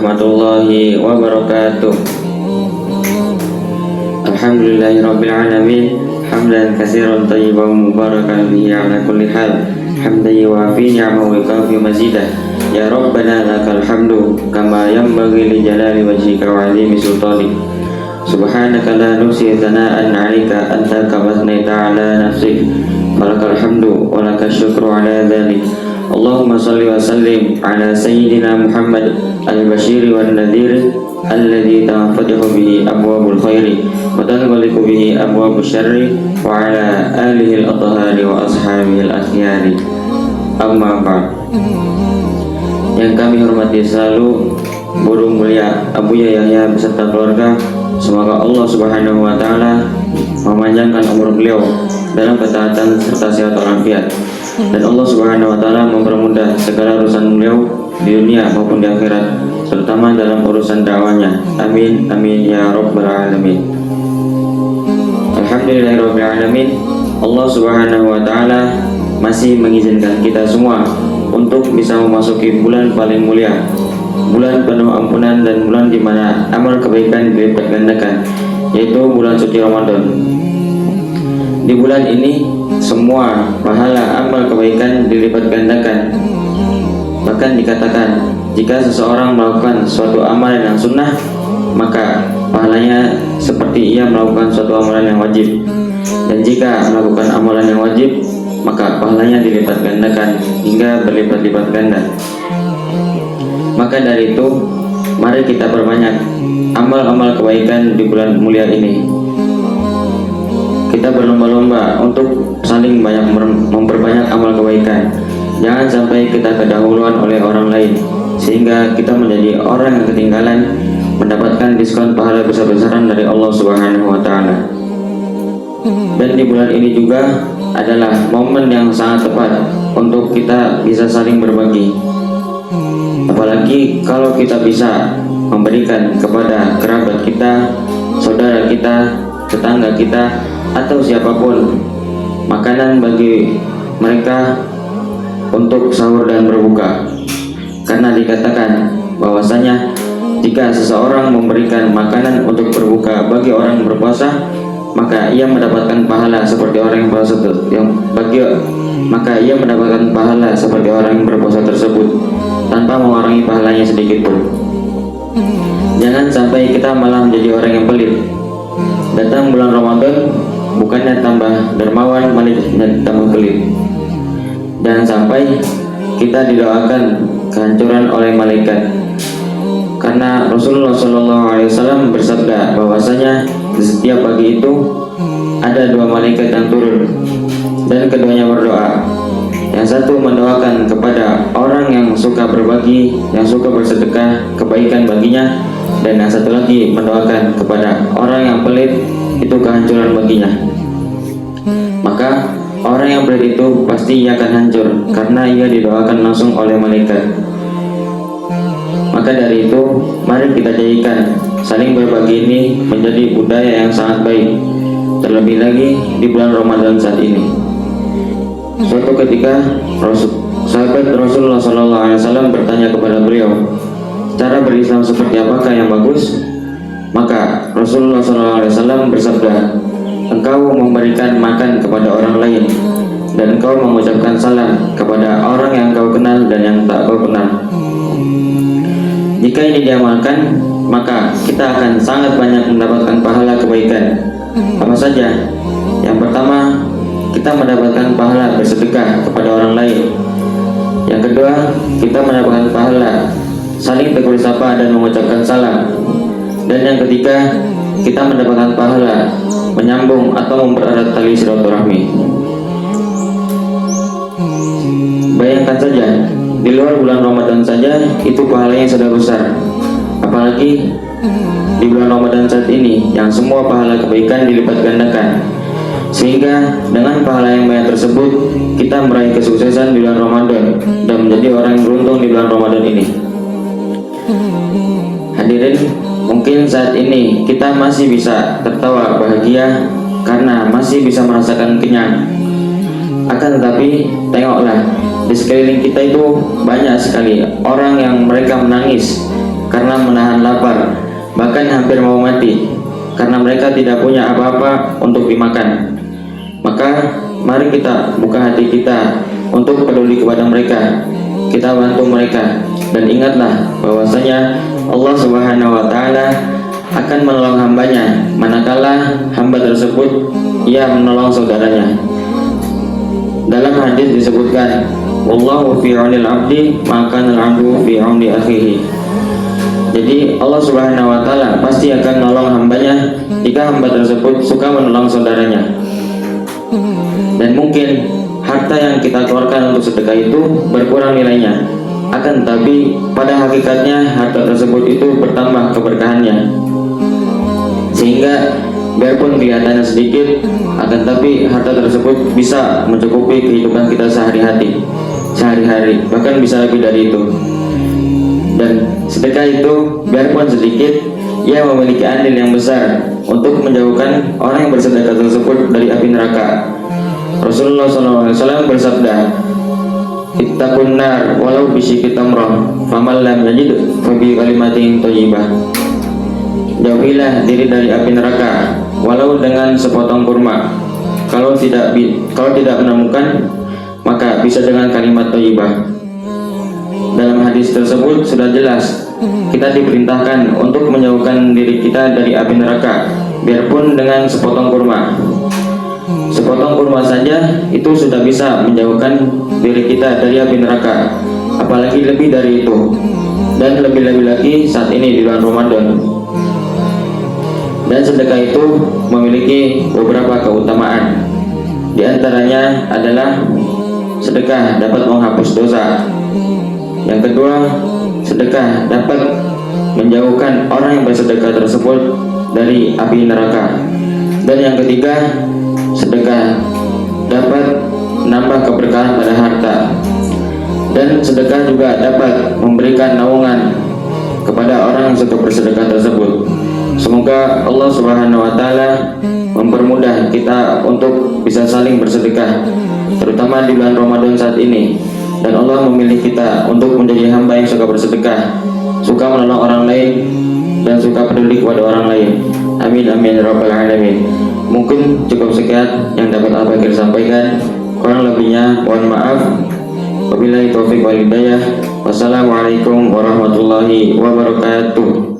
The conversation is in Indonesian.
warahmatullahi wabarakatuh. Alhamdulillahirabbil alamin, hamdan katsiran thayyiban mubarakan fihi ala kulli hal, hamdan yuwafi ni'amahu wa yukafi mazidah. Ya Rabbana lakal hamdu kama yanbaghi li jalali wajhika wa 'azimi sultanik. Subhanaka la nuhsi thana'an 'alaika anta kama athnaita 'ala nafsik. Falakal hamdu wa lakash syukru 'ala dzalik. Allahumma salli wa sallim ala sayyidina Muhammad al-bashiri wan nadhir alladhi tanfatihu bihi abwabul khairi wa tanghaliqu bihi abwabus syarri wa ala alihi al-athhari wa ashabihi al-akhyari. Amma ba'd. Yang kami hormati selalu Guru mulia Abu Yahya beserta keluarga, semoga Allah Subhanahu wa taala memanjangkan umur beliau dalam ketaatan serta sehat walafiat, dan Allah Subhanahu wa taala mempermudah segala urusan beliau di dunia maupun di akhirat, terutama dalam urusan dakwanya. Amin amin ya rabbal alamin. Alhamdulillahirabbil alamin. Allah Subhanahu wa taala masih mengizinkan kita semua untuk bisa memasuki bulan paling mulia, bulan penuh ampunan, dan bulan di mana amal kebaikan dilipat gandakan, yaitu bulan suci Ramadan. Di bulan ini semua pahala amal kebaikan dilipat gandakan. Bahkan dikatakan, jika seseorang melakukan suatu amalan yang sunnah, maka pahalanya seperti ia melakukan suatu amalan yang wajib. Dan jika melakukan amalan yang wajib, maka pahalanya dilipat gandakan hingga berlipat-lipat ganda. Maka dari itu, mari kita perbanyak amal-amal kebaikan di bulan mulia ini. Kita berlomba-lomba untuk saling banyak memperbanyak amal kebaikan. Jangan sampai kita kedahuluan oleh orang lain, sehingga kita menjadi orang yang ketinggalan mendapatkan diskon pahala besar-besaran dari Allah Subhanahu wa taala. Dan di bulan ini juga adalah momen yang sangat tepat untuk kita bisa saling berbagi. Apalagi kalau kita bisa memberikan kepada kerabat kita, saudara kita, tetangga kita, atau siapapun makanan bagi mereka untuk sahur dan berbuka. Karena dikatakan bahwasanya jika seseorang memberikan makanan untuk berbuka bagi orang yang berpuasa, maka ia mendapatkan pahala seperti orang yang berpuasa tersebut tanpa mengurangi pahalanya sedikit pun. Jangan sampai kita malah menjadi orang yang pelit. Datang bulan Ramadan bukannya tambah dermawan, malah tambah pelit. Jangan sampai kita didoakan kehancuran oleh malaikat. Karena Rasulullah SAW bersabda bahwasanya di setiap pagi itu ada dua malaikat yang turun, dan keduanya berdoa. Yang satu mendoakan kepada orang yang suka berbagi, yang suka bersedekah, kebaikan baginya, dan yang satu lagi mendoakan kepada orang yang pelit, itu kehancuran baginya. Maka orang yang pelit itu pasti ia akan hancur karena ia didoakan langsung oleh malaikat. Maka dari itu, mari kita jadikan saling berbagi ini menjadi budaya yang sangat baik, terlebih lagi di bulan Ramadan saat ini. Suatu ketika sahabat Rasulullah SAW bertanya kepada beliau, cara berislam seperti apakah yang bagus? Maka Rasulullah SAW bersabda, engkau memberikan makan kepada orang lain, dan engkau mengucapkan salam kepada orang yang kau kenal dan yang tak kau kenal. Jika ini diamalkan, maka kita akan sangat banyak mendapatkan pahala kebaikan. Apa saja? Yang pertama, kita mendapatkan pahala bersedekah kepada orang lain. Yang kedua, kita mendapatkan pahala saling tegur sapa dan mengucapkan salam. Dan yang ketiga, kita mendapatkan pahala menyambung atau mempererat tali silaturahmi. Bayangkan saja, di luar bulan Ramadan saja itu pahalanya sudah besar, apalagi di bulan Ramadan saat ini yang semua pahala kebaikan dilipat gandakan. Sehingga dengan pahala yang banyak tersebut, kita meraih kesuksesan di bulan Ramadan dan menjadi orang yang beruntung di bulan Ramadan ini. Hadirin, mungkin saat ini kita masih bisa tertawa bahagia karena masih bisa merasakan kenyang. Akan tetapi, tengoklah, di sekeliling kita itu banyak sekali orang yang mereka menangis karena menahan lapar, bahkan hampir mau mati, karena mereka tidak punya apa-apa untuk dimakan. Maka mari kita buka hati kita untuk peduli kepada mereka, kita bantu mereka, dan ingatlah bahwasanya Allah Subhanahu wa Ta'ala akan menolong hambanya manakala hamba tersebut ia menolong saudaranya. Dalam hadis disebutkan, wallahu fi 'aunil 'abdi ma kana al-'abdu fi 'auni akhihi. Jadi Allah Subhanahu wa Ta'ala pasti akan menolong hambanya jika hamba tersebut suka menolong saudaranya. Dan mungkin harta yang kita keluarkan untuk sedekah itu berkurang nilainya, akan tapi pada hakikatnya harta tersebut itu bertambah keberkahannya, sehingga biarpun kelihatannya sedikit, akan tapi harta tersebut bisa mencukupi kehidupan kita sehari-hari, bahkan bisa lebih dari itu. Dan sedekah itu biarpun sedikit, ia memiliki andil yang besar untuk menjauhkan orang yang bersedekah tersebut dari api neraka. Rasulullah SAW bersabda, ittaqun nar walau bisyikki tamrah, faman lam yajid fa bi kalimatin thayyibah. Jauhilah diri dari api neraka walau dengan sepotong kurma. Kalau tidak menemukan, maka bisa dengan kalimat thayyibah. Dalam hadis tersebut sudah jelas kita diperintahkan untuk menjauhkan diri kita dari api neraka, biarpun dengan sepotong kurma. Sepotong kurma saja itu sudah bisa menjauhkan diri kita dari api neraka, apalagi lebih dari itu, dan lebih-lebih lagi saat ini di bulan Ramadan. Dan sedekah itu memiliki beberapa keutamaan. Di antaranya adalah sedekah dapat menghapus dosa. Yang kedua, sedekah dapat menjauhkan orang yang bersedekah tersebut dari api neraka. Dan yang ketiga, sedekah dapat menambah keberkahan pada harta. Dan sedekah juga dapat memberikan naungan kepada orang yang suka bersedekah tersebut. Semoga Allah Subhanahu wa Ta'ala mempermudah kita untuk bisa saling bersedekah, terutama di bulan Ramadan saat ini. Dan Allah memilih kita untuk menjadi hamba yang suka bersedekah, suka menolong orang lain, dan suka peduli kepada orang lain. Amin amin ya rabbal alamin. Mungkin cukup sekian yang dapat Abah sampaikan. Kurang lebihnya mohon maaf. Wabillahi taufiq wal hidayah. Wassalamualaikum warahmatullahi wabarakatuh.